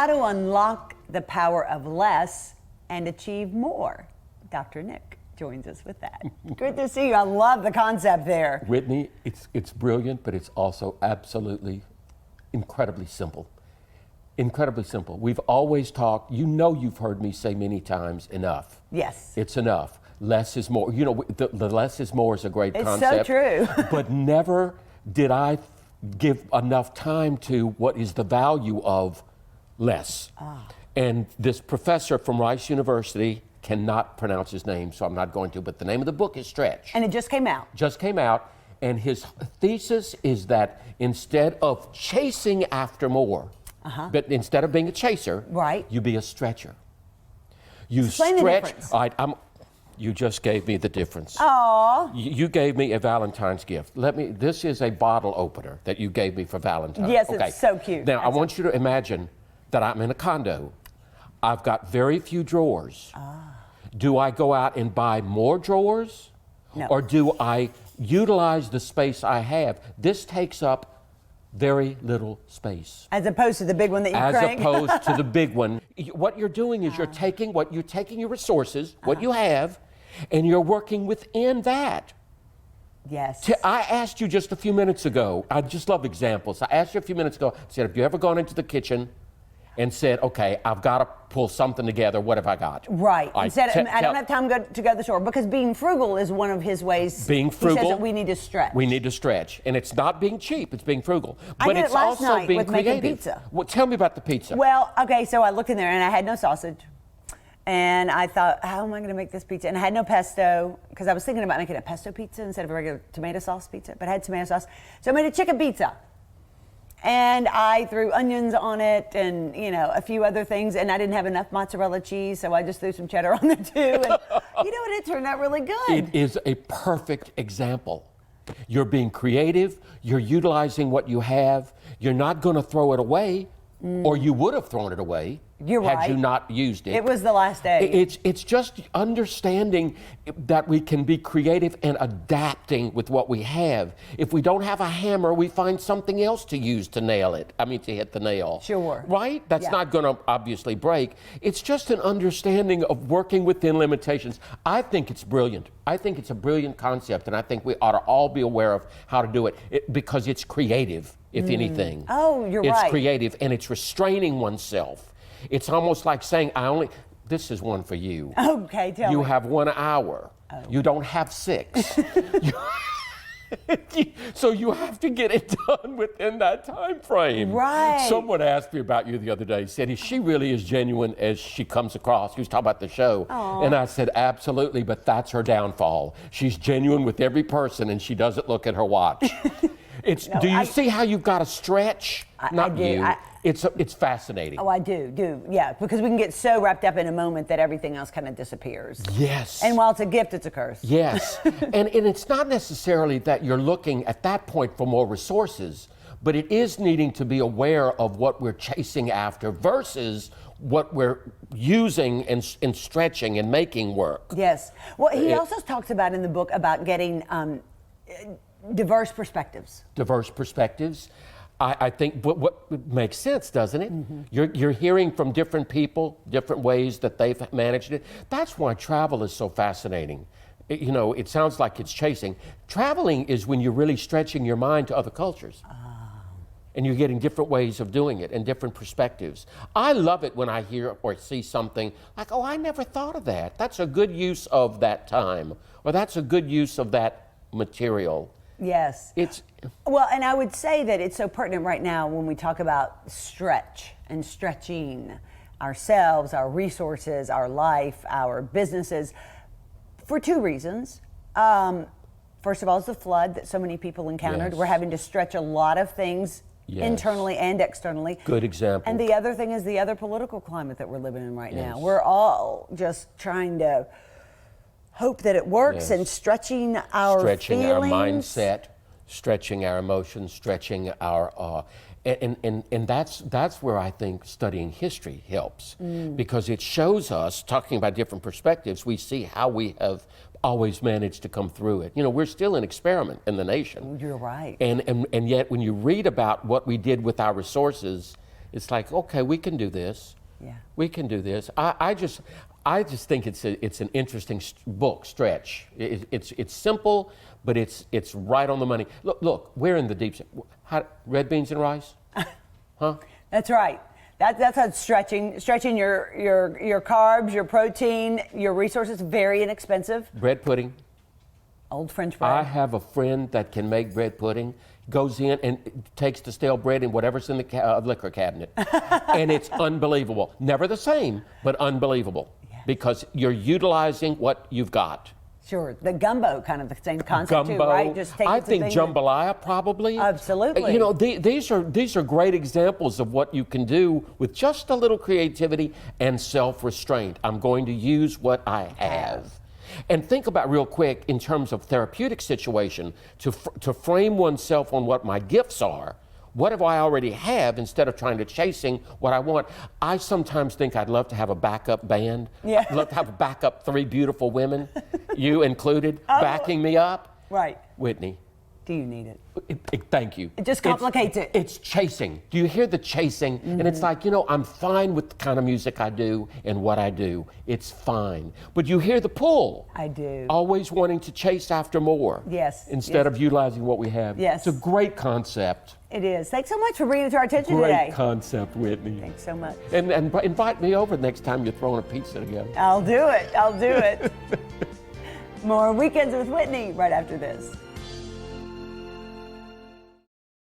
to unlock the power of less and achieve more. Dr. Nick joins us with that. Good to see you. I love the concept there. Whitney, it's brilliant, but it's also absolutely incredibly simple. Incredibly simple. We've always talked, you've heard me say many times, enough. Yes. It's enough. Less is more. The less is more is a great concept. It's so true. But never did I give enough time to what is the value of less. And this professor from Rice University, cannot pronounce his name, so I'm not going to, but the name of the book is Stretch. And it just came out. Just came out, and his thesis is that instead of chasing after more, but instead of being a chaser, right, you be a stretcher. You Explain stretch. the difference. All right, you just gave me the difference. Aww. You gave me a Valentine's gift. This is a bottle opener that you gave me for Valentine's. Yes, okay. It's so cute. Now, I want you to imagine that I'm in a condo. I've got very few drawers. Do I go out and buy more drawers? No. Or do I utilize the space I have? This takes up very little space. As opposed to the big one that you crank? As opposed to the big one. What you're doing is you're taking your resources, what you have, and you're working within that. Yes. I asked you just a few minutes ago, I just love examples. I asked you a few minutes ago, I said, have you ever gone into the kitchen and said, okay, I've got to pull something together, what have I got? Right. Instead, I don't have time to go to the store, because being frugal is one of his ways. Being frugal. He says that we need to stretch. We need to stretch. And it's not being cheap, it's being frugal. I But did it's it last also night being with creative. making pizza. Well, tell me about the pizza. Well, okay, so I looked in there and I had no sausage. And I thought, how am I going to make this pizza? And I had no pesto, because I was thinking about making a pesto pizza instead of a regular tomato sauce pizza, but I had tomato sauce. So I made a chicken pizza. And I threw onions on it and, a few other things. And I didn't have enough mozzarella cheese, so I just threw some cheddar on there too. And what? It turned out really good. It is a perfect example. You're being creative. You're utilizing what you have. You're not going to throw it away, or you would have thrown it away. You're right. Had you not used it. It was the last day. It's just understanding that we can be creative and adapting with what we have. If we don't have a hammer, we find something else to use to nail it. To hit the nail. Sure. Right? That's not going to obviously break. It's just an understanding of working within limitations. I think it's brilliant. I think it's a brilliant concept, and I think we ought to all be aware of how to do it because it's creative, if anything. Oh, you're right. It's creative, and it's restraining oneself. It's almost like saying, this is one for you. Okay, tell me. You have 1 hour. Oh. You don't have 6. So you have to get it done within that time frame. Right. Someone asked me about you the other day. Said, she really as genuine as she comes across? He was talking about the show. Aww. And I said, absolutely, but that's her downfall. She's genuine with every person, and she doesn't look at her watch. Do you see how you've got to stretch? I do. It's fascinating. Oh, I do. Yeah, because we can get so wrapped up in a moment that everything else kind of disappears. Yes. And while it's a gift, it's a curse. Yes. and it's not necessarily that you're looking at that point for more resources, but it is needing to be aware of what we're chasing after versus what we're using and stretching and making work. Yes. Well, he also talks about in the book about getting diverse perspectives. Diverse perspectives. I think what makes sense, doesn't it? Mm-hmm. You're hearing from different people, different ways that they've managed it. That's why travel is so fascinating. It sounds like it's chasing. Traveling is when you're really stretching your mind to other cultures. And you're getting different ways of doing it and different perspectives. I love it when I hear or see something like, I never thought of that. That's a good use of that time, or that's a good use of that material. Yes. Well, and I would say that it's so pertinent right now when we talk about stretch and stretching ourselves, our resources, our life, our businesses, for 2 reasons. First of all, it's the flood that so many people encountered. Yes. We're having to stretch a lot of things internally and externally. Good example. And the other thing is the other political climate that we're living in right now. Yes. We're all just trying to hope that it works and stretching our feelings. Our mindset, stretching our emotions, stretching our and that's where I think studying history helps, because it shows us, talking about different perspectives, we see how we have always managed to come through it. We're still an experiment in the nation. You're right. And yet when you read about what we did with our resources, It's like, okay, we can do this. Yeah. We can do this. I just think it's an interesting book stretch. It's simple, but it's right on the money. Look, we're in the deep. Red beans and rice, huh? That's right. That's how it's stretching your carbs, your protein, your resources. Very inexpensive. Bread pudding. Old French bread. I have a friend that can make bread pudding. Goes in and takes the stale bread and whatever's in the liquor cabinet, and it's unbelievable. Never the same, but unbelievable, because you're utilizing what you've got. Sure, the gumbo, kind of the same concept too, right? Just take I think jambalaya probably. Absolutely. You know, these are great examples of what you can do with just a little creativity and self-restraint. I'm going to use what I have. And think about real quick in terms of therapeutic situation to frame oneself on what my gifts are. What do I already have instead of trying to chasing what I want? I sometimes think I'd love to have a backup band. Yeah. I'd love to have a backup 3 beautiful women, you included, backing me up. Right. Whitney. Do you need it? Thank you. It just complicates it. It's chasing. Do you hear the chasing? And it's like, you know, I'm fine with the kind of music I do and what I do. It's fine. But you hear the pull. I do. Always wanting to chase after more. Yes. Instead of utilizing what we have. Yes. It's a great concept. It is. Thanks so much for bringing it to our attention Great today. concept, Whitney. Thanks so much. And invite me over next time you're throwing a pizza together. I'll do it. More Weekends with Whitney right after this.